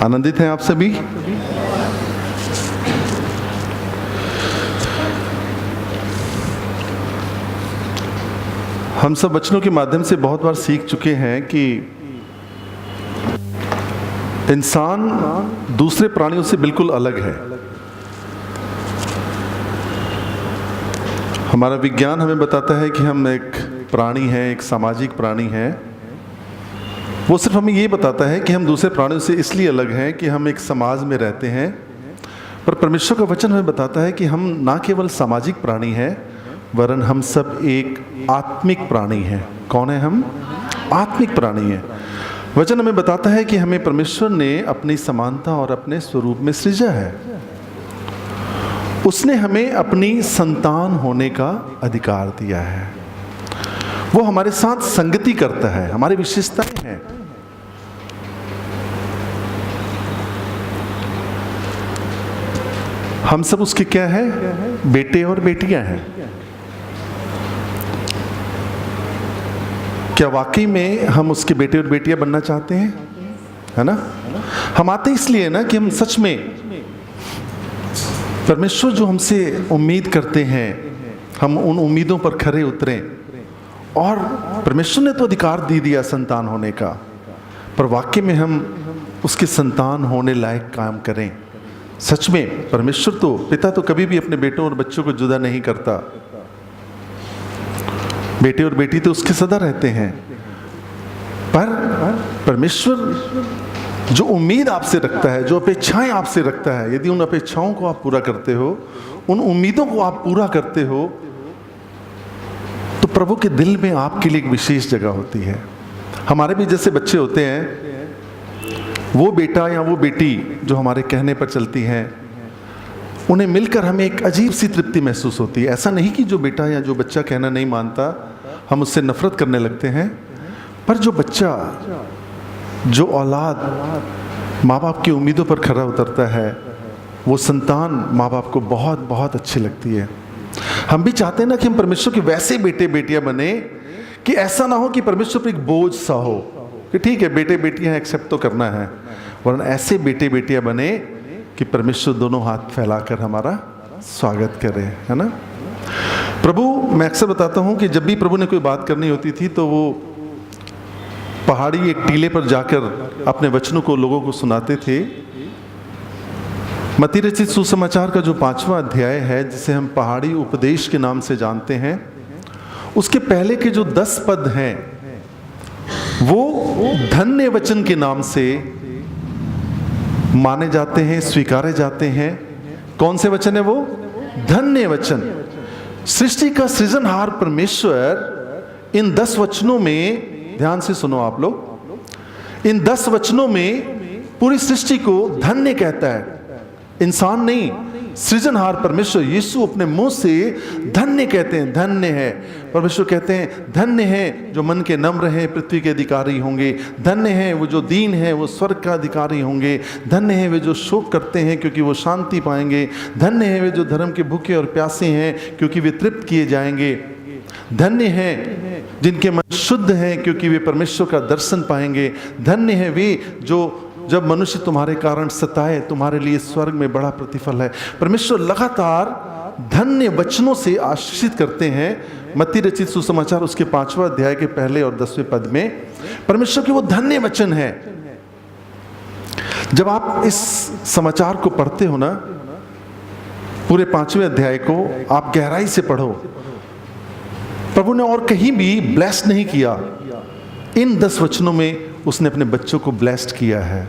आनंदित हैं आप सभी? हम सब वचनों के माध्यम से बहुत बार सीख चुके हैं कि इंसान दूसरे प्राणियों से बिल्कुल अलग है। हमारा विज्ञान हमें बताता है कि हम एक प्राणी हैं, एक सामाजिक प्राणी हैं। वो सिर्फ हमें ये बताता है कि हम दूसरे प्राणियों से इसलिए अलग हैं कि हम एक समाज में रहते हैं। पर परमेश्वर का वचन हमें बताता है कि हम ना केवल सामाजिक प्राणी हैं, वरन हम सब एक आत्मिक प्राणी हैं। कौन है हम? आत्मिक प्राणी हैं। वचन हमें बताता है कि हमें परमेश्वर ने अपनी समानता और अपने स्वरूप में सृजा है। उसने हमें अपनी संतान होने का अधिकार दिया है। वो हमारे साथ संगति करता है, हमारी विशेषताएं हैं। हम सब उसके क्या है? बेटे और बेटियां हैं। क्या वाकई में हम उसके बेटे और बेटियां बनना चाहते हैं? है ना? हम आते इसलिए ना कि हम सच में परमेश्वर जो हमसे उम्मीद करते हैं, हम उन उम्मीदों पर खरे उतरें। और परमेश्वर ने तो अधिकार दे दिया संतान होने का, पर वाकई में हम उसके संतान होने लायक काम करें। सच में परमेश्वर तो, पिता तो कभी भी अपने बेटों और बच्चों को जुदा नहीं करता। बेटे और बेटी तो उसके सदा रहते हैं। पर परमेश्वर जो उम्मीद आपसे रखता है, जो अपेक्षाएं आपसे रखता है, यदि उन अपेक्षाओं को आप पूरा करते हो, उन उम्मीदों को आप पूरा करते हो, तो प्रभु के दिल में आपके लिए एक विशेष जगह होती है। हमारे भी जैसे बच्चे होते हैं, वो बेटा या वो बेटी जो हमारे कहने पर चलती हैं, उन्हें मिलकर हमें एक अजीब सी तृप्ति महसूस होती है। ऐसा नहीं कि जो बेटा या जो बच्चा कहना नहीं मानता हम उससे नफरत करने लगते हैं, पर जो बच्चा, जो औलाद माँ बाप की उम्मीदों पर खरा उतरता है, वो संतान माँ बाप को बहुत बहुत अच्छी लगती है। हम भी चाहते हैं ना कि हम परमेश्वर के वैसे बेटे बेटियां बने कि ऐसा ना हो कि परमेश्वर पर एक बोझ सा हो कि ठीक है बेटे बेटियां हैं, एक्सेप्ट तो करना है, वरना ऐसे बेटे बेटियां बने कि परमेश्वर दोनों हाथ फैलाकर हमारा स्वागत करे। है ना? प्रभु, मैं अक्सर बताता हूं कि जब भी प्रभु ने कोई बात करनी होती थी तो वो पहाड़ी एक टीले पर जाकर अपने वचनों को लोगों को सुनाते थे। मत्ती रचित सुसमाचार का जो 5वां अध्याय है, जिसे हम पहाड़ी उपदेश के नाम से जानते हैं, उसके पहले के जो 10 पद हैं वो धन्य वचन के नाम से माने जाते हैं, स्वीकारे जाते हैं। कौन से वचन है वो? धन्य वचन। सृष्टि का सृजनहार परमेश्वर इन 10 वचनों में, ध्यान से सुनो आप लोग, इन 10 वचनों में पूरी सृष्टि को धन्य कहता है। इंसान नहीं, सृजनहार परमेश्वर यीशु अपने मुंह से धन्य कहते हैं। धन्य है परमेश्वर, कहते हैं धन्य है जो मन के नम्र हैं, पृथ्वी के अधिकारी होंगे। धन्य है वो जो दीन है, वो स्वर्ग का अधिकारी होंगे। धन्य है वे जो शोक करते हैं, क्योंकि वो शांति पाएंगे। धन्य है वे जो धर्म के भूखे और प्यासे हैं, क्योंकि वे तृप्त किए जाएंगे। धन्य है जिनके मन शुद्ध हैं, क्योंकि वे परमेश्वर का दर्शन पाएंगे। धन्य है वे जो जब मनुष्य तुम्हारे कारण सताए, तुम्हारे लिए स्वर्ग में बड़ा प्रतिफल है। परमेश्वर लगातार धन्य वचनों से आशीषित करते हैं। मत्ती रचित सुसमाचार उसके 5वां अध्याय के पहले और 10वें पद में परमेश्वर के वो धन्य वचन है। जब आप इस समाचार को पढ़ते हो ना, पूरे 5वें अध्याय को आप गहराई से पढ़ो, प्रभु ने और कहीं भी ब्लेस नहीं किया, इन 10 वचनों में उसने अपने बच्चों को ब्लेस्ड किया है।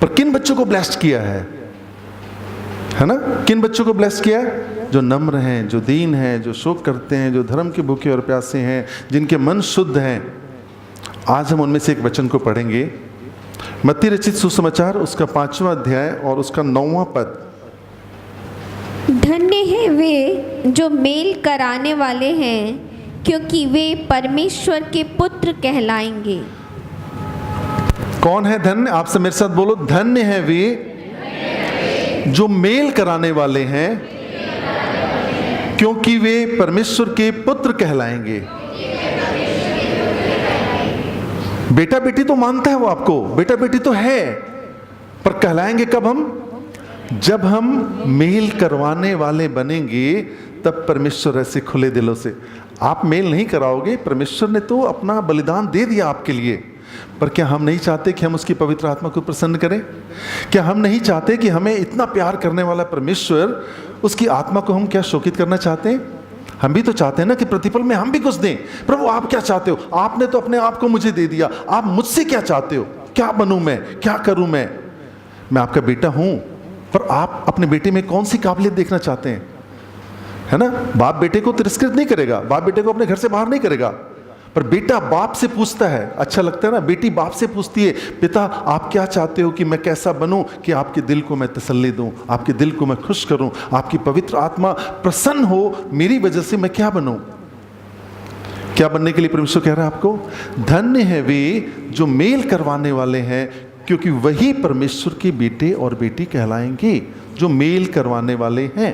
पर किन बच्चों को ब्लेस्ड किया है ना? किन बच्चों को ब्लेस्ड किया है? जो नम्र हैं, जो दीन हैं, जो शोक करते हैं, जो धर्म के भूखे और प्यासे हैं, जिनके मन शुद्ध हैं। आज हम उनमें से एक वचन को पढ़ेंगे, मत्ती रचित सुसमाचार उसका 5वां अध्याय और उसका 9वां पद। धन्य है वे जो मेल कराने वाले हैं, क्योंकि वे परमेश्वर के पुत्र कहलाएंगे। कौन है धन्य? आपसे मेरे साथ बोलो, धन्य है वे जो मेल कराने वाले हैं, क्योंकि वे परमेश्वर के पुत्र कहलाएंगे। बेटा बेटी तो मानता है वो आपको, बेटा बेटी तो है, पर कहलाएंगे कब हम? जब हम मेल करवाने वाले बनेंगे, तब परमेश्वर ऐसे खुले दिलों से। आप मेल नहीं कराओगे, परमेश्वर ने तो अपना बलिदान दे दिया आपके लिए, पर क्या हम नहीं चाहते कि हम उसकी पवित्र आत्मा को प्रसन्न करें? क्या हम नहीं चाहते कि हमें इतना प्यार करने वाला परमेश्वर, उसकी आत्मा को हम क्या शोकित करना चाहते हैं? हम भी तो चाहते हैं ना कि प्रतिफल में हम भी कुछ दें। प्रभु आप क्या चाहते हो? आपने तो अपने आप को मुझे दे दिया, आप मुझसे क्या चाहते हो? क्या बनूं मैं, क्या करूं मैं आपका बेटा हूं, पर आप अपने बेटे में कौन सी काबिलियत देखना चाहते हैं? है ना, बाप बेटे को तिरस्कृत नहीं करेगा, बाप बेटे को अपने घर से बाहर नहीं करेगा, पर बेटा बाप से पूछता है। अच्छा लगता है ना, बेटी बाप से पूछती है, पिता आप क्या चाहते हो कि मैं कैसा बनूं कि आपके दिल को मैं तसल्ली दूं, आपके दिल को मैं खुश करूं, आपकी पवित्र आत्मा प्रसन्न हो मेरी वजह से, मैं क्या बनूं? क्या बनने के लिए परमेश्वर कह रहा है आपको? धन्य है वे जो मेल करवाने वाले हैं, क्योंकि वही परमेश्वर के बेटे और बेटी कहलाएंगे। जो मेल करवाने वाले हैं।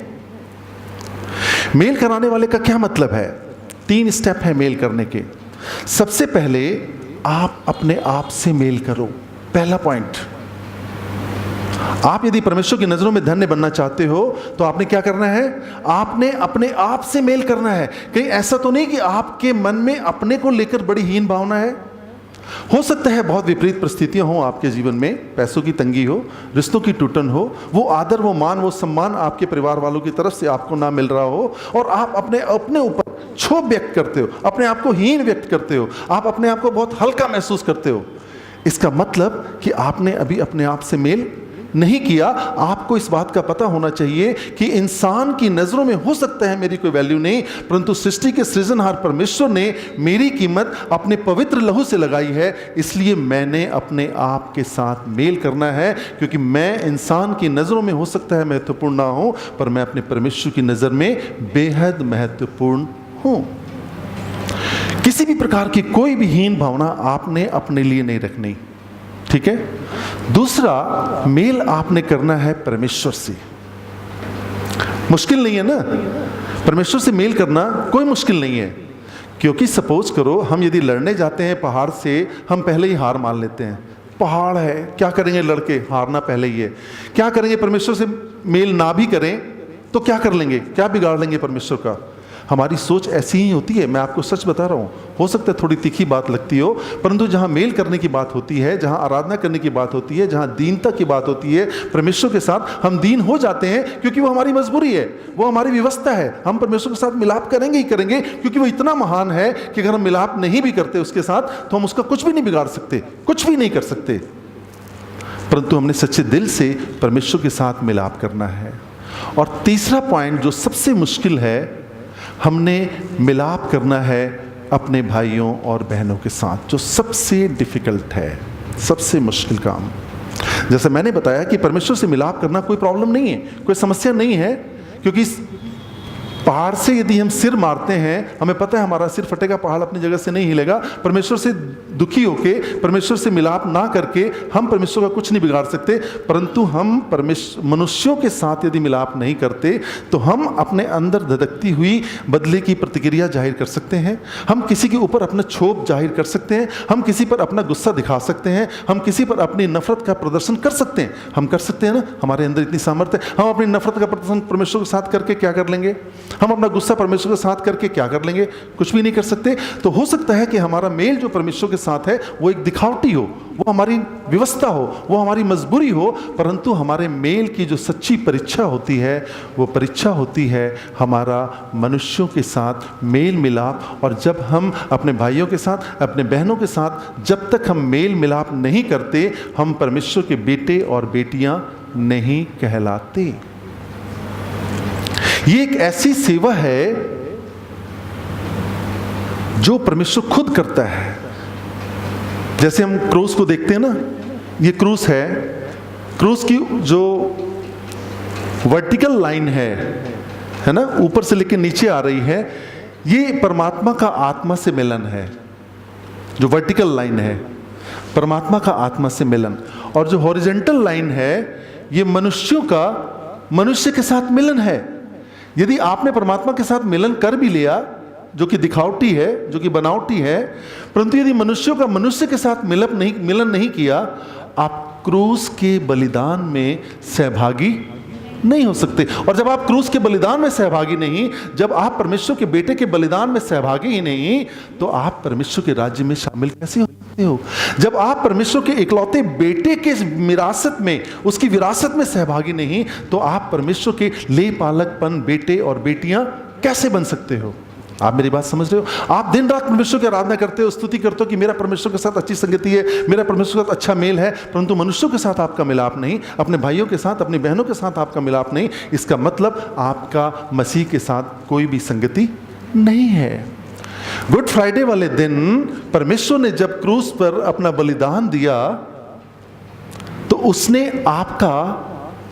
मेल कराने वाले का क्या मतलब है? 3 स्टेप है मेल करने के। सबसे पहले आप अपने आप से मेल करो। पहला पॉइंट, आप यदि परमेश्वर की नजरों में धन्य बनना चाहते हो तो आपने क्या करना है? आपने अपने आप से मेल करना है। कहीं ऐसा तो नहीं कि आपके मन में अपने को लेकर बड़ी हीन भावना है? हो सकता है बहुत विपरीत परिस्थितियां हो आपके जीवन में, पैसों की तंगी हो, रिश्तों की टूटन हो, वो आदर, वो मान, वो सम्मान आपके परिवार वालों की तरफ से आपको ना मिल रहा हो, और आप अपने ऊपर क्षोभ व्यक्त करते हो, अपने आप को हीन व्यक्त करते हो, आप अपने आप को बहुत हल्का महसूस करते हो। इसका मतलब कि आपने अभी अपने आप से मेल नहीं किया। आपको इस बात का पता होना चाहिए कि इंसान की नजरों में हो सकता है मेरी कोई वैल्यू नहीं, परंतु सृष्टि के सृजनहार परमेश्वर ने मेरी कीमत अपने पवित्र लहू से लगाई है, इसलिए मैंने अपने आप के साथ मेल करना है। क्योंकि मैं इंसान की नजरों में हो सकता है महत्वपूर्ण ना हूं, पर मैं अपने परमेश्वर की नजर में बेहद महत्वपूर्ण हूं। किसी भी प्रकार की कोई भी हीन भावना आपने अपने लिए नहीं रखनी, ठीक है? दूसरा, मेल आपने करना है परमेश्वर से। मुश्किल नहीं है ना, परमेश्वर से मेल करना कोई मुश्किल नहीं है। क्योंकि सपोज करो हम यदि लड़ने जाते हैं पहाड़ से, हम पहले ही हार मान लेते हैं। पहाड़ है, क्या करेंगे लड़के, हारना पहले ही है। क्या करेंगे, परमेश्वर से मेल ना भी करें तो क्या कर लेंगे, क्या बिगाड़ लेंगे परमेश्वर का? हमारी सोच ऐसी ही होती है। मैं आपको सच बता रहा हूँ, हो सकता है थोड़ी तीखी बात लगती हो, परंतु जहाँ मेल करने की बात होती है, जहाँ आराधना करने की बात होती है, जहाँ दीनता की बात होती है परमेश्वर के साथ, हम दीन हो जाते हैं क्योंकि वो हमारी मजबूरी है, वो हमारी व्यवस्था है। हम परमेश्वर के साथ मिलाप करेंगे ही करेंगे, क्योंकि वो इतना महान है कि अगर हम मिलाप नहीं भी करते उसके साथ तो हम उसका कुछ भी नहीं बिगाड़ सकते, कुछ भी नहीं कर सकते। परंतु हमने सच्चे दिल से परमेश्वर के साथ मिलाप करना है। और तीसरा पॉइंट जो सबसे मुश्किल है, हमने मिलाप करना है अपने भाइयों और बहनों के साथ, जो सबसे डिफिकल्ट है, सबसे मुश्किल काम। जैसे मैंने बताया कि परमेश्वर से मिलाप करना कोई प्रॉब्लम नहीं है, कोई समस्या नहीं है, क्योंकि इस पहाड़ से यदि हम सिर मारते हैं, हमें पता है हमारा सिर फटेगा, पहाड़ अपनी जगह से नहीं हिलेगा। परमेश्वर से दुखी होके, परमेश्वर से मिलाप ना करके हम परमेश्वर का कुछ नहीं बिगाड़ सकते। परंतु हम मनुष्यों के साथ यदि मिलाप नहीं करते तो हम अपने अंदर धधकती हुई बदले की प्रतिक्रिया जाहिर कर सकते हैं, हम किसी के ऊपर अपना क्षोभ जाहिर कर सकते हैं, हम किसी पर अपना गुस्सा दिखा सकते हैं, हम किसी पर अपनी नफरत का प्रदर्शन कर सकते हैं। हम कर सकते हैं ना, हमारे अंदर इतनी सामर्थ्य है। हम अपनी नफरत का प्रदर्शन परमेश्वर के साथ करके क्या कर लेंगे? हम अपना गुस्सा परमेश्वर के साथ करके क्या कर लेंगे? कुछ भी नहीं कर सकते। तो हो सकता है कि हमारा मेल जो परमेश्वर के साथ है वो एक दिखावटी हो, वो हमारी व्यवस्था हो, वो हमारी मजबूरी हो, परंतु हमारे मेल की जो सच्ची परीक्षा होती है वो परीक्षा होती है हमारा मनुष्यों के साथ मेल मिलाप। और जब हम अपने भाइयों के साथ, अपने बहनों के साथ जब तक हम मेल मिलाप नहीं करते, हम परमेश्वर के बेटे और बेटियां नहीं कहलाते। ये एक ऐसी सेवा है जो परमेश्वर खुद करता है। जैसे हम क्रूस को देखते हैं ना, ये क्रूस है, क्रूस की जो वर्टिकल लाइन है ना, ऊपर से लेकर नीचे आ रही है, ये परमात्मा का आत्मा से मिलन है। जो वर्टिकल लाइन है परमात्मा का आत्मा से मिलन, और जो हॉरिजॉन्टल लाइन है ये मनुष्यों का मनुष्य के साथ मिलन है। यदि आपने परमात्मा के साथ मिलन कर भी लिया, जो कि दिखावटी है, जो कि बनावटी है, परंतु यदि मनुष्यों का मनुष्य के साथ मिलन नहीं किया, आप क्रूस के बलिदान में सहभागी नहीं हो सकते। और जब आप क्रूस के बलिदान में सहभागी नहीं, जब आप परमेश्वर के बेटे के बलिदान में सहभागी ही नहीं, तो आप परमेश्वर के राज्य में शामिल कैसे हो सकते हो? जब आप परमेश्वर के इकलौते बेटे के विरासत में, उसकी विरासत में सहभागी नहीं, तो आप परमेश्वर के ले पालकपन बेटे और बेटियां कैसे बन सकते हो? आप मेरी बात समझ रहे हो? आप दिन रात परमेश्वर की आराधना करते हो, स्तुति करते हो कि मेरा परमेश्वर के साथ अच्छी संगति है, मेरा परमेश्वर के साथ अच्छा मेल है, परंतु मनुष्यों के साथ आपका मिलाप नहीं, अपने भाइयों के साथ, अपनी बहनों के साथ आपका मिलाप नहीं। इसका मतलब आपका मसीह के साथ कोई भी संगति नहीं है। गुड फ्राइडे वाले दिन परमेश्वर ने जब क्रूस पर अपना बलिदान दिया, तो उसने आपका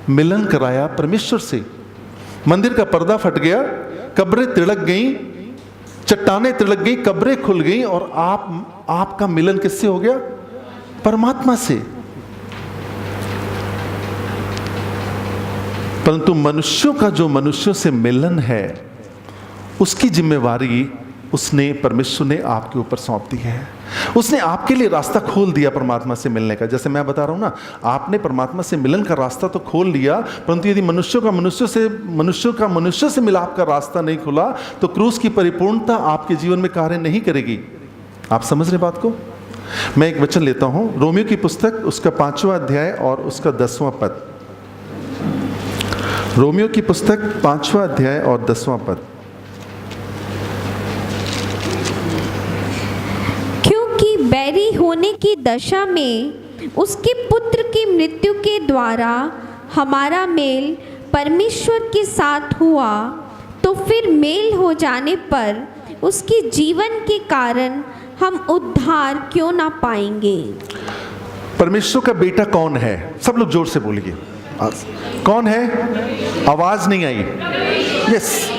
मिलन कराया परमेश्वर से। मंदिर का पर्दा फट गया, कब्रें तिड़क गई, चट्टानें तिड़क गई, कब्रें खुल गई, और आपका मिलन किससे हो गया? परमात्मा से। परंतु मनुष्यों का जो मनुष्यों से मिलन है, उसकी जिम्मेवारी उसने, परमेश्वर ने आपके ऊपर सौंप दी है। उसने आपके लिए रास्ता खोल दिया परमात्मा से मिलने का। जैसे मैं बता रहा हूं ना, आपने परमात्मा से मिलन का रास्ता तो खोल लिया, परंतु यदि मनुष्यों का मनुष्य से मिलाप का रास्ता नहीं खुला, तो क्रूस की परिपूर्णता आपके जीवन में कार्य नहीं करेगी। आप समझ रहे बात को? मैं एक वचन लेता हूं, रोमियो की पुस्तक, उसका 5वां अध्याय और उसका 10वां पद। रोमियो की पुस्तक 5वां अध्याय और 10वां पद। बैरी होने की दशा में उसके पुत्र की मृत्यु के द्वारा हमारा मेल परमेश्वर के साथ हुआ, तो फिर मेल हो जाने पर उसके जीवन के कारण हम उद्धार क्यों ना पाएंगे? परमेश्वर का बेटा कौन है? सब लोग जोर से बोलिए, कौन है? आवाज नहीं आई। यस,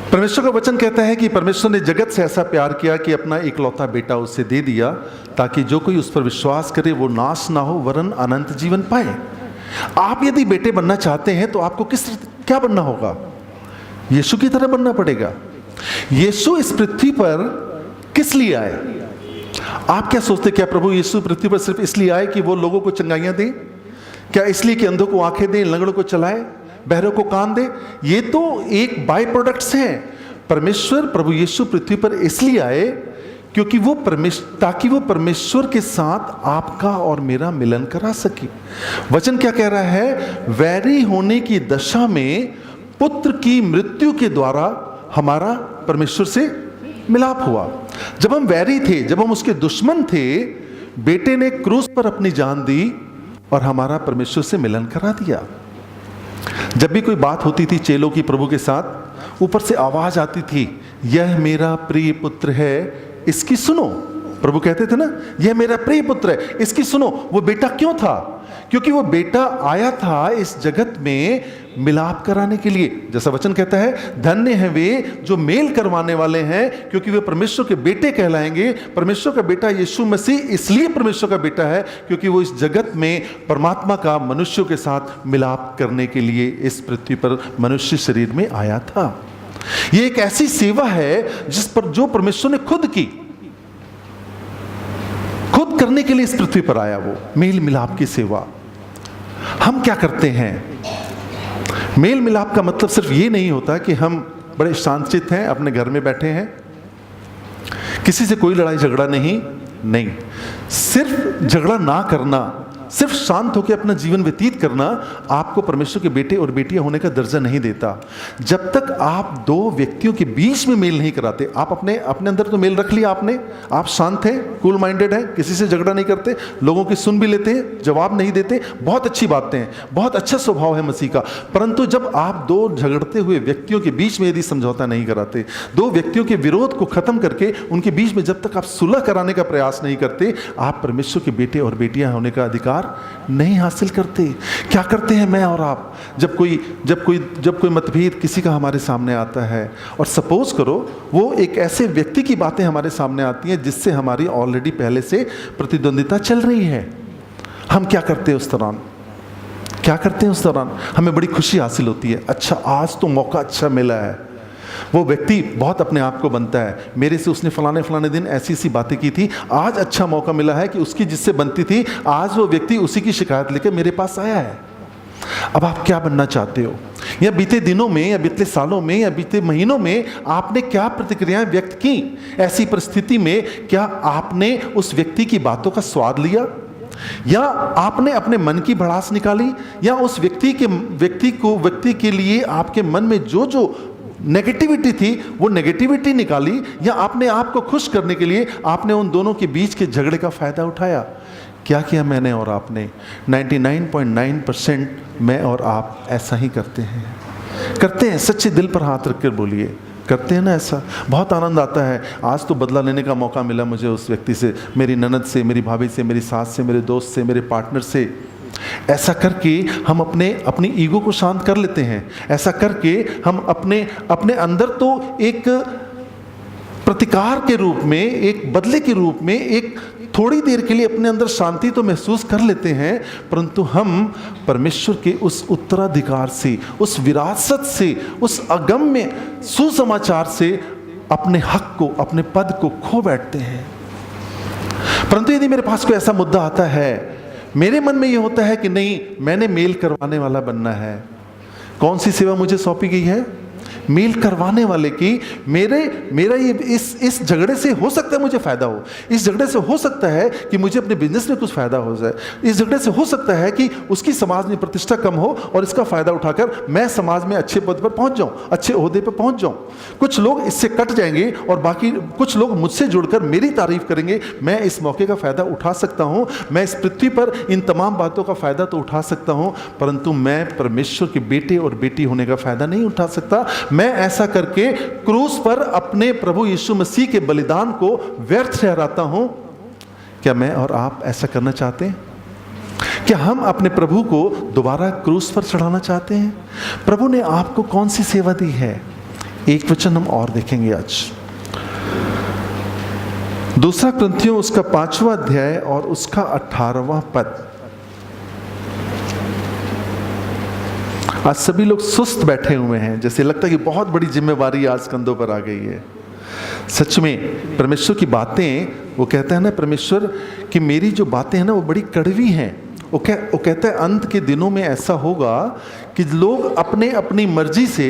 परमेश्वर का वचन कहता है कि परमेश्वर ने जगत से ऐसा प्यार किया कि अपना इकलौता बेटा उससे दे दिया, ताकि जो कोई उस पर विश्वास करे वो नाश ना हो वरन अनंत जीवन पाए। आप यदि बेटे बनना चाहते हैं तो आपको क्या बनना होगा? यीशु की तरह बनना पड़ेगा। यीशु इस पृथ्वी पर किस लिए आए? आप क्या सोचते, क्या प्रभु यीशु पृथ्वी पर सिर्फ इसलिए आए कि वो लोगों को चंगाइयां दे? क्या इसलिए कि अंधों को आंखें दे, लंगड़ों को चलाए, बहरों को कान दे? ये तो एक बाय प्रोडक्ट्स हैं। परमेश्वर, प्रभु यीशु पृथ्वी पर इसलिए आए क्योंकि ताकि वो परमेश्वर के साथ आपका और मेरा मिलन करा सके। वचन क्या कह रहा है? वैरी होने की दशा में पुत्र की मृत्यु के द्वारा हमारा परमेश्वर से मिलाप हुआ। जब हम वैरी थे, जब हम उसके दुश्मन थे, बेटे ने क्रूस पर अपनी जान दी और हमारा परमेश्वर से मिलन करा दिया। जब भी कोई बात होती थी चेलों की प्रभु के साथ, ऊपर से आवाज आती थी, यह मेरा प्रिय पुत्र है, इसकी सुनो। प्रभु कहते थे ना, यह मेरा प्रिय पुत्र है, इसकी सुनो। वो बेटा क्यों था? क्योंकि वो बेटा आया था इस जगत में मिलाप कराने के लिए। जैसा वचन कहता है, धन्य हैं वे जो मेल करवाने वाले हैं, क्योंकि वे परमेश्वर के बेटे कहलाएंगे। परमेश्वर का बेटा यीशु मसीह इसलिए परमेश्वर का बेटा है क्योंकि वो इस जगत में परमात्मा का मनुष्यों के साथ मिलाप करने के लिए इस पृथ्वी पर मनुष्य शरीर में आया था। ये एक ऐसी सेवा है जिस पर जो परमेश्वर ने खुद करने के लिए इस पृथ्वी पर आया, वो मेल मिलाप की सेवा। हम क्या करते हैं? मेल मिलाप का मतलब सिर्फ ये नहीं होता कि हम बड़े शांतचित्त हैं, अपने घर में बैठे हैं, किसी से कोई लड़ाई झगड़ा नहीं। सिर्फ झगड़ा ना करना, सिर्फ शांत होकर अपना जीवन व्यतीत करना आपको परमेश्वर के बेटे और बेटियां होने का दर्जा नहीं देता। जब तक आप दो व्यक्तियों के बीच में मेल नहीं कराते, आप अपने अंदर तो मेल रख लिया आपने, आप शांत हैं, कूल माइंडेड हैं, किसी से झगड़ा नहीं करते, लोगों की सुन भी लेते हैं, जवाब नहीं देते, बहुत अच्छी बातें हैं, बहुत अच्छा स्वभाव है मसीह का। परंतु जब आप दो झगड़ते हुए व्यक्तियों के बीच में यदि समझौता नहीं कराते, दो व्यक्तियों के विरोध को खत्म करके उनके बीच में जब तक आप सुलह कराने का प्रयास नहीं करते, आप परमेश्वर के बेटे और बेटियां होने का अधिकार नहीं हासिल करते। क्या करते हैं मैं और आप? जब कोई मतभेद किसी का हमारे सामने आता है, और सपोज करो वो एक ऐसे व्यक्ति की बातें हमारे सामने आती हैं जिससे हमारी ऑलरेडी पहले से प्रतिद्वंदिता चल रही है, हम क्या करते हैं उस दौरान? हमें बड़ी खुशी हासिल होती है, अच्छा आज तो मौका अच्छा मिला है, वो व्यक्ति बहुत अपने आप को बनता है, मेरे से उसने फलाने फलाने दिन ऐसी ऐसी बातें की थी, आज अच्छा मौका मिला है कि उसकी जिससे बनती थी, आज वो व्यक्ति उसी की शिकायत लेकर मेरे पास आया है। अब आप क्या बनना चाहते हो? या बीते दिनों में, या बीते सालों में, या बीते महीनों में आपने क्या प्रतिक्रियाएं व्यक्त की? ऐसी परिस्थिति में क्या आपने उस व्यक्ति की बातों का स्वाद लिया, या आपने अपने मन की भड़ास निकाली, या उस व्यक्ति के लिए आपके मन में जो जो नेगेटिविटी थी वो नेगेटिविटी निकाली, या आपने आपको खुश करने के लिए आपने उन दोनों के बीच के झगड़े का फायदा उठाया? क्या किया मैंने और आपने? 99.9% मैं और आप ऐसा ही करते हैं। सच्चे दिल पर हाथ रखकर बोलिए, करते हैं ना ऐसा? बहुत आनंद आता है। आज तो बदला लेने का मौका मिला मुझे उस व्यक्ति से, मेरी ननद से, मेरी भाभी से, मेरी सास से, मेरे दोस्त से, मेरे पार्टनर से। ऐसा करके हम अपनी ईगो को शांत कर लेते हैं। ऐसा करके हम अपने अंदर तो एक प्रतिकार के रूप में, एक बदले के रूप में, एक थोड़ी देर के लिए अपने अंदर शांति तो महसूस कर लेते हैं, परंतु हम परमेश्वर के उस उत्तराधिकार से, उस विरासत से, उस अगम्य सुसमाचार से अपने हक को, अपने पद को खो बैठते हैं। परंतु यदि मेरे पास कोई ऐसा मुद्दा आता है, मेरे मन में यह होता है कि नहीं, मैंने मेल करवाने वाला बनना है। कौन सी सेवा मुझे सौंपी गई है? मेल करवाने वाले की। मेरा ये इस झगड़े से हो सकता है मुझे फायदा हो, इस झगड़े से हो सकता है कि मुझे अपने बिजनेस में कुछ फायदा हो जाए, इस झगड़े से हो सकता है कि उसकी समाज में प्रतिष्ठा कम हो और इसका फायदा उठाकर मैं समाज में अच्छे पद पर पहुंच जाऊं, अच्छे ओहदे पर पहुंच जाऊं। कुछ लोग इससे कट जाएंगे और बाकी कुछ लोग मुझसे जुड़कर मेरी तारीफ करेंगे। मैं इस मौके का फायदा उठा सकता हूं, मैं इस पृथ्वी पर इन तमाम बातों का फायदा तो उठा सकता हूं, परंतु मैं परमेश्वर के बेटे और बेटी होने का फायदा नहीं उठा सकता। मैं ऐसा करके क्रूस पर अपने प्रभु यीशु मसीह के बलिदान को व्यर्थ ठहराता हूं। क्या मैं और आप ऐसा करना चाहते हैं? क्या हम अपने प्रभु को दोबारा क्रूस पर चढ़ाना चाहते हैं? प्रभु ने आपको कौन सी सेवा दी है? एक वचन हम और देखेंगे आज, 2 कुरिन्थियों उसका 5वां अध्याय और उसका 18वां पद। आज सभी लोग सुस्त बैठे हुए हैं, जैसे लगता है कि बहुत बड़ी जिम्मेवारी आज कंधों पर आ गई है। सच में परमेश्वर की बातें, वो कहता है ना परमेश्वर कि मेरी जो बातें हैं ना वो बड़ी कड़वी हैं। वो कहता है अंत के दिनों में ऐसा होगा कि लोग अपने अपनी मर्जी से,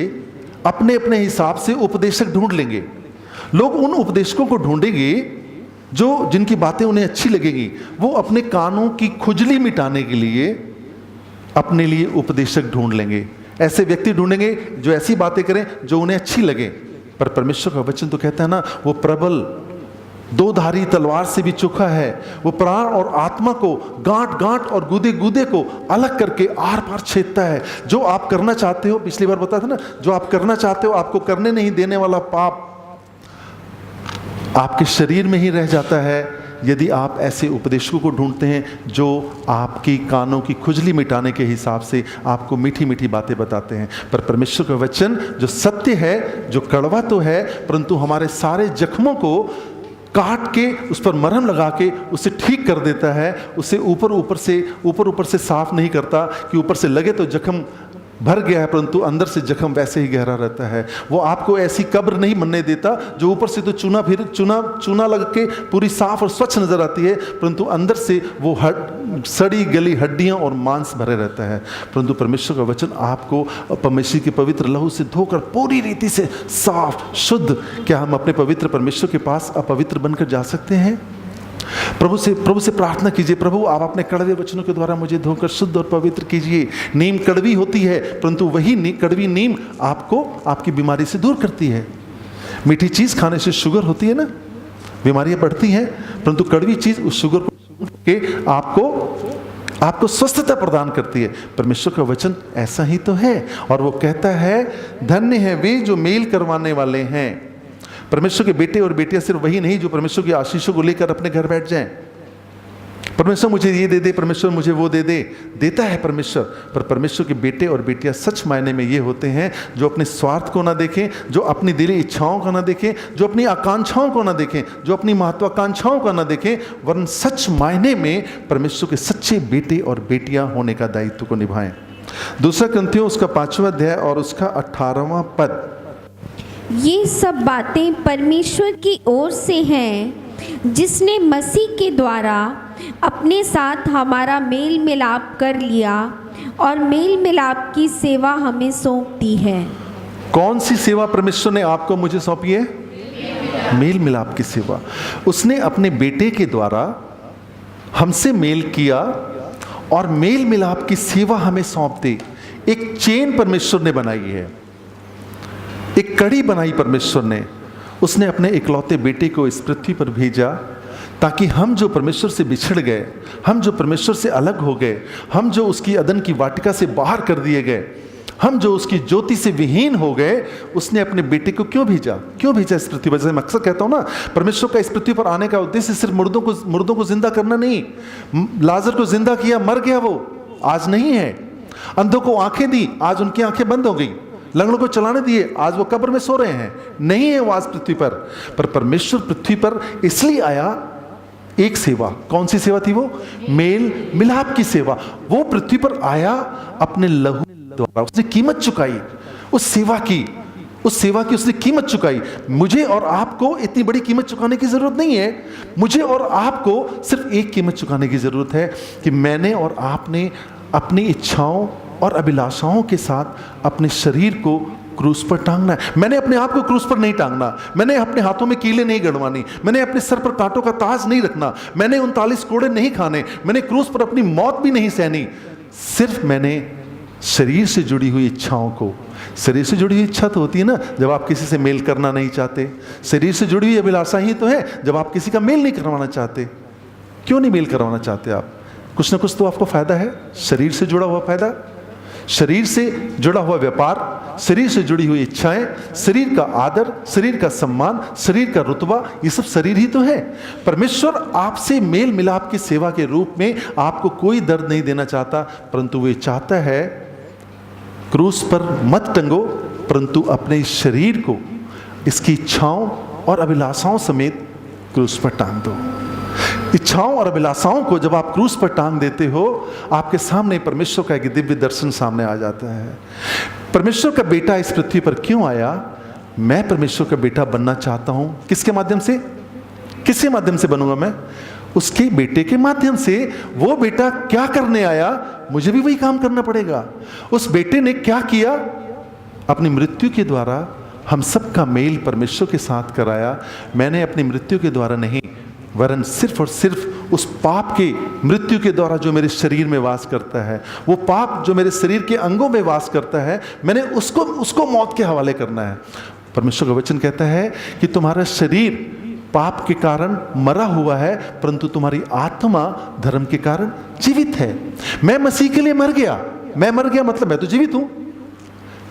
अपने अपने हिसाब से उपदेशक ढूंढ लेंगे। लोग उन उपदेशकों को ढूंढेंगे जिनकी बातें उन्हें अच्छी लगेगी। वो अपने कानों की खुजली मिटाने के लिए अपने लिए उपदेशक ढूंढ लेंगे। ऐसे व्यक्ति ढूंढेंगे जो ऐसी बातें करें जो उन्हें अच्छी लगे। पर परमेश्वर का वचन तो कहता है ना, वो प्रबल 2-धारी तलवार से भी चोखा है। वो प्राण और आत्मा को, गांठ गांठ और गुदे गुदे को अलग करके आर पार छेदता है। जो आप करना चाहते हो, पिछली बार बताया था ना, जो आप करना चाहते हो आपको करने नहीं देने वाला पाप आपके शरीर में ही रह जाता है यदि आप ऐसे उपदेशकों को ढूंढते हैं जो आपकी कानों की खुजली मिटाने के हिसाब से आपको मीठी मीठी बातें बताते हैं। पर परमेश्वर का वचन जो सत्य है, जो कड़वा तो है, परंतु हमारे सारे जख्मों को काट के उस पर मरहम लगा के उसे ठीक कर देता है। उसे ऊपर से साफ नहीं करता कि ऊपर से लगे तो जख्म भर गया है, परंतु अंदर से जख्म वैसे ही गहरा रहता है। वो आपको ऐसी कब्र नहीं बनने देता जो ऊपर से तो चूना लग के पूरी साफ और स्वच्छ नजर आती है, परंतु अंदर से वो सड़ी गली हड्डियां और मांस भरे रहता है। परंतु परमेश्वर का वचन आपको परमेश्वर के पवित्र लहू से धोकर पूरी रीति से साफ शुद्ध। क्या हम अपने पवित्र परमेश्वर के पास अपवित्र बनकर जा सकते हैं? प्रभु से प्रार्थना कीजिए, प्रभु आप अपने कड़वे वचनों के द्वारा मुझे धोकर शुद्ध और पवित्र कीजिए। नीम कड़वी होती है, परंतु वही कड़वी नीम आपको आपकी बीमारी से दूर करती है। मीठी चीज खाने से शुगर होती है ना, बीमारियां बढ़ती हैं, परंतु कड़वी चीज उस शुगर को के आपको स्वस्थता प्रदान करती है। परमेश्वर का वचन ऐसा ही तो है। और वो कहता है धन्य है वे जो मेल करवाने वाले हैं। परमेश्वर के बेटे और बेटियां सिर्फ वही नहीं जो परमेश्वर की आशीषों को लेकर अपने घर बैठ जाएं। परमेश्वर मुझे ये दे दे, परमेश्वर मुझे वो दे दे, देता है परमेश्वर। पर परमेश्वर के बेटे और बेटियां सच मायने में ये होते हैं जो अपने स्वार्थ को ना देखें, जो अपनी दिली इच्छाओं को ना देखें, जो अपनी आकांक्षाओं को ना देखें, जो अपनी महत्वाकांक्षाओं का ना देखें, वरन सच मायने में परमेश्वर के सच्चे बेटे और बेटियां होने का दायित्व को निभाएं। 2 कुरिन्थियों उसका 5वां अध्याय और उसका 18वां पद। ये सब बातें परमेश्वर की ओर से हैं, जिसने मसीह के द्वारा अपने साथ हमारा मेल मिलाप कर लिया और मेल मिलाप की सेवा हमें सौंप दी है। कौन सी सेवा परमेश्वर ने आपको मुझे सौंपी है? मेल मिलाप की सेवा। उसने अपने बेटे के द्वारा हमसे मेल किया और मेल मिलाप की सेवा हमें सौंप दी। एक चेन परमेश्वर ने बनाई है, एक कड़ी बनाई परमेश्वर ने। उसने अपने इकलौते बेटे को इस पृथ्वी पर भेजा ताकि हम जो परमेश्वर से बिछड़ गए, हम जो परमेश्वर से अलग हो गए, हम जो उसकी अदन की वाटिका से बाहर कर दिए गए, हम जो उसकी ज्योति से विहीन हो गए, उसने अपने बेटे को क्यों भेजा? क्यों भेजा इस पृथ्वी पर? जैसे मैं अक्सर कहता हूं ना, परमेश्वर का इस पृथ्वी पर आने का उद्देश्य सिर्फ मुर्दों को जिंदा करना नहीं। लाजर को जिंदा किया, मर गया वो, आज नहीं है। अंधों को आंखें दी, आज उनकी आंखें बंद हो गई। लंगड़ों को चलाने दिए, आज वो कब्र में सो रहे हैं। नहीं है वो आज पृथ्वी पर परमेश्वर पृथ्वी पर इसलिए आया, एक सेवा। कौन सी सेवा थी वो? मेल मिलाप की सेवा। वो पृथ्वी पर आया अपने लहू द्वारा, उसने कीमत चुकाई उस सेवा की, उसने कीमत चुकाई। मुझे और आपको इतनी बड़ी कीमत चुकाने की जरूरत नहीं है। मुझे और आपको सिर्फ एक कीमत चुकाने की जरूरत है कि मैंने और आपने अपनी इच्छाओं और अभिलाषाओं के साथ अपने शरीर को क्रूस पर टांगना है। मैंने अपने आप को क्रूस पर नहीं टांगना, मैंने अपने हाथों में कीले नहीं गड़वानी, मैंने अपने सर पर कांटों का ताज नहीं रखना, मैंने 39 कोड़े नहीं खाने, मैंने क्रूस पर अपनी मौत भी नहीं सहनी। सिर्फ मैंने शरीर से जुड़ी हुई इच्छाओं को, शरीर से जुड़ी हुई इच्छा तो होती है ना जब आप किसी से मेल करना नहीं चाहते। शरीर से जुड़ी हुई अभिलाषा ही तो है जब आप किसी का मेल नहीं करवाना चाहते। क्यों नहीं मेल करवाना चाहते आप? कुछ ना कुछ तो आपको फायदा है, शरीर से जुड़ा हुआ फायदा, शरीर से जुड़ा हुआ व्यापार, शरीर से जुड़ी हुई इच्छाएं, शरीर का आदर, शरीर का सम्मान, शरीर का रुतबा, ये सब शरीर ही तो है। परमेश्वर आपसे मेल मिलाप की सेवा के रूप में आपको कोई दर्द नहीं देना चाहता, परंतु वे चाहता है क्रूस पर मत टंगो, परंतु अपने शरीर को इसकी इच्छाओं और अभिलाषाओं समेत क्रूस पर टांग दो। इच्छाओं और अभिलाषाओं को जब आप क्रूस पर टांग देते हो, आपके सामने परमेश्वर का एक दिव्य दर्शन सामने आ जाता है। परमेश्वर का बेटा इस पृथ्वी पर क्यों आया? मैं परमेश्वर का बेटा बनना चाहता हूं। किसके माध्यम से? किसके माध्यम से बनूंगा मैं? उसके बेटे के माध्यम से। वो बेटा क्या करने आया? मुझे भी वही काम करना पड़ेगा। उस बेटे ने क्या किया? अपनी मृत्यु के द्वारा हम सबका मेल परमेश्वर के साथ कराया। मैंने अपनी मृत्यु के द्वारा नहीं, वरन सिर्फ और सिर्फ उस पाप के मृत्यु के द्वारा जो मेरे शरीर में वास करता है, वो पाप जो मेरे शरीर के अंगों में वास करता है, मैंने उसको मौत के हवाले करना है। परमेश्वर का वचन कहता है कि तुम्हारा शरीर पाप के कारण मरा हुआ है, परंतु तुम्हारी आत्मा धर्म के कारण जीवित है। मैं मसीह के लिए मर गया। मैं मर गया मतलब मैं तो जीवित हूं।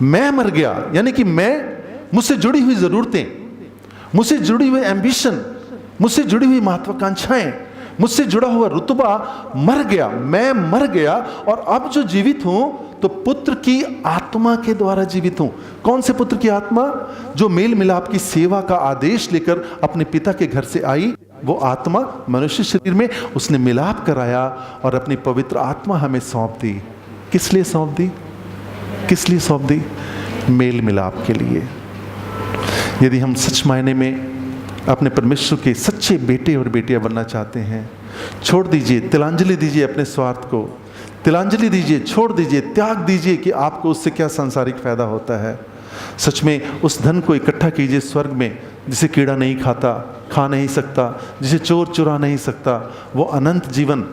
मैं मर गया यानी कि मुझसे जुड़ी हुई जरूरतें, मुझसे जुड़ी हुई एम्बिशन, मुझसे जुड़ी हुई महत्वाकांक्षाएं, मुझसे जुड़ा हुआ रुतबा मर गया। मैं मर गया और अब जो जीवित हूं तो पुत्र की आत्मा के द्वारा जीवित हूं। कौन से पुत्र की आत्मा? जो मेल मिलाप की सेवा का आदेश लेकर अपने पिता के घर से आई। वो आत्मा मनुष्य शरीर में उसने मिलाप कराया और अपनी पवित्र आत्मा हमें सौंप दी। किस लिए सौंप दी? किस लिए सौंप दी? मेल मिलाप के लिए। यदि हम सच मायने में अपने परमेश्वर के सच्चे बेटे और बेटियां बनना चाहते हैं, छोड़ दीजिए, तिलांजलि दीजिए अपने स्वार्थ को, तिलांजलि दीजिए, छोड़ दीजिए, त्याग दीजिए कि आपको उससे क्या सांसारिक फायदा होता है। सच में उस धन को इकट्ठा कीजिए स्वर्ग में, जिसे कीड़ा नहीं खाता, खा नहीं सकता, जिसे चोर चुरा नहीं सकता। वो अनंत जीवन,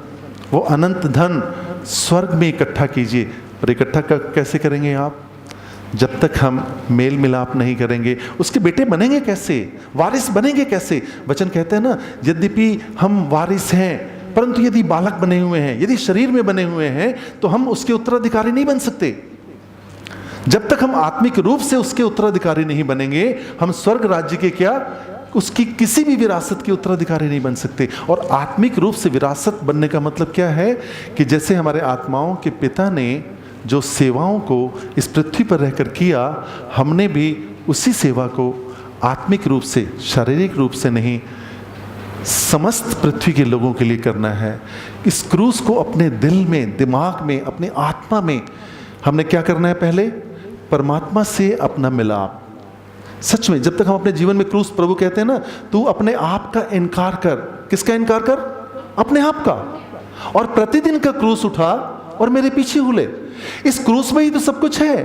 वो अनंत धन स्वर्ग में इकट्ठा कीजिए। और इकट्ठा कैसे करेंगे आप? जब तक हम मेल मिलाप नहीं करेंगे। उसके बेटे बनेंगे कैसे? वारिस बनेंगे कैसे? वचन कहते हैं ना, यद्यपि हम वारिस हैं, परंतु यदि बालक बने हुए हैं, यदि शरीर में बने हुए हैं, तो हम उसके उत्तराधिकारी नहीं बन सकते। जब तक हम आत्मिक रूप से उसके उत्तराधिकारी नहीं बनेंगे, हम स्वर्ग राज्य के क्या, उसकी किसी भी विरासत के उत्तराधिकारी नहीं बन सकते। और आत्मिक रूप से विरासत बनने का मतलब क्या है? कि जैसे हमारे आत्माओं के पिता ने जो सेवाओं को इस पृथ्वी पर रहकर किया, हमने भी उसी सेवा को आत्मिक रूप से, शारीरिक रूप से नहीं, समस्त पृथ्वी के लोगों के लिए करना है। इस क्रूस को अपने दिल में, दिमाग में, अपने आत्मा में हमने क्या करना है? पहले परमात्मा से अपना मिलाप, सच में जब तक हम अपने जीवन में क्रूस, प्रभु कहते हैं ना, तू अपने आप का इनकार कर। किसका इनकार कर? अपने आप का। और प्रतिदिन का क्रूस उठा और मेरे पीछे हो ले। इस क्रूस में ही तो सब कुछ है।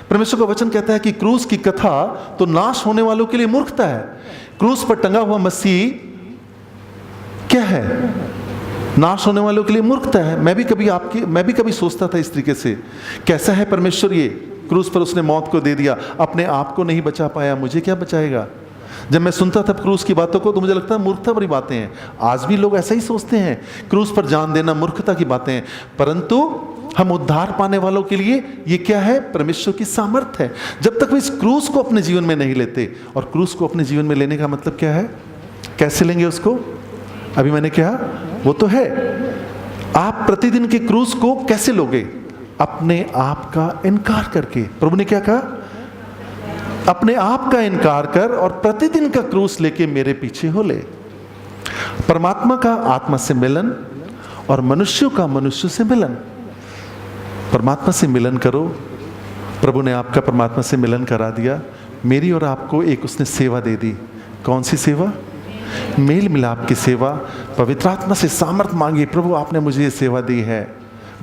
परमेश्वर का वचन कहता है कि क्रूस की कथा तो नाश होने वालों के लिए मूर्खता है। क्रूस पर टंगा हुआ मसीह क्या है? नाश होने वालों के लिए मूर्खता है। मैं भी कभी सोचता था इस तरीके से, कैसा है परमेश्वर, ये क्रूस पर उसने मौत को दे दिया, अपने आप को नहीं बचा पाया, मुझे क्या बचाएगा? जब मैं सुनता था क्रूस की बातों को तो मुझे लगता है मूर्खता भरी बातें हैं। आज भी लोग ऐसा ही सोचते हैं, क्रूस पर जान देना मूर्खता की बातें हैं। परंतु हम उद्धार पाने वालों के लिए ये क्या है? परमेश्वर की सामर्थ है। जब तक वे इस क्रूस को अपने जीवन में नहीं लेते, और क्रूस को अपने जीवन में लेने का मतलब क्या है? कैसे लेंगे उसको? अभी मैंने कहा वो तो है। आप प्रतिदिन के क्रूस को कैसे लोगे? अपने आप का इनकार करके। प्रभु ने क्या कहा? अपने आप का इनकार कर और प्रतिदिन का क्रूस लेके मेरे पीछे हो ले। परमात्मा का आत्मा से मिलन और मनुष्यों का मनुष्य से मिलन। परमात्मा से मिलन करो। प्रभु ने आपका परमात्मा से मिलन करा दिया। मेरी और आपको एक उसने सेवा दे दी। कौन सी सेवा? मेल मिलाप की सेवा। पवित्र आत्मा से सामर्थ मांगिए, प्रभु आपने मुझे ये सेवा दी है,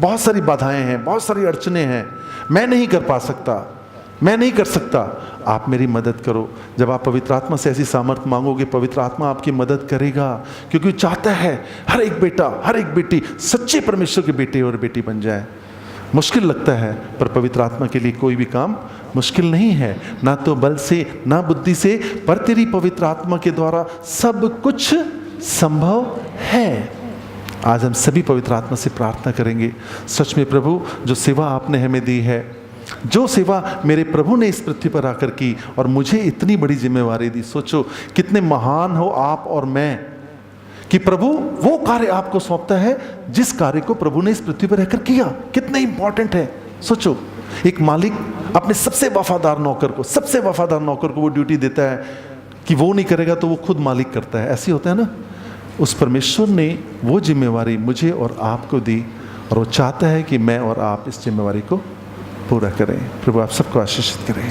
बहुत सारी बाधाएं हैं, बहुत सारी अड़चने हैं, मैं नहीं कर पा सकता, मैं नहीं कर सकता, आप मेरी मदद करो। जब आप पवित्र आत्मा से ऐसी सामर्थ मांगोगे, पवित्र आत्मा आपकी मदद करेगा, क्योंकि वो चाहता है हर एक बेटा, हर एक बेटी सच्चे परमेश्वर के बेटे और बेटी बन जाए। मुश्किल लगता है, पर पवित्र आत्मा के लिए कोई भी काम मुश्किल नहीं है, ना तो बल से ना बुद्धि से, पर तेरी पवित्र आत्मा के द्वारा सब कुछ संभव है। आज हम सभी पवित्र आत्मा से प्रार्थना करेंगे, सच में प्रभु जो सेवा आपने हमें दी है, जो सेवा मेरे प्रभु ने इस पृथ्वी पर आकर की और मुझे इतनी बड़ी जिम्मेवारी दी, सोचो कितने महान हो आप और मैं कि प्रभु वो कार्य आपको सौंपता है जिस कार्य को प्रभु ने इस पृथ्वी पर रहकर किया। कितना इंपॉर्टेंट है। सोचो, एक मालिक अपने सबसे वफादार नौकर को वो ड्यूटी देता है कि वो नहीं करेगा तो वो खुद मालिक करता है। ऐसे होता है ना। उस परमेश्वर ने वो जिम्मेवारी मुझे और आपको दी और वो चाहता है कि मैं और आप इस जिम्मेवारी को पूरा करें। प्रभु आप सबको आशीषित करें।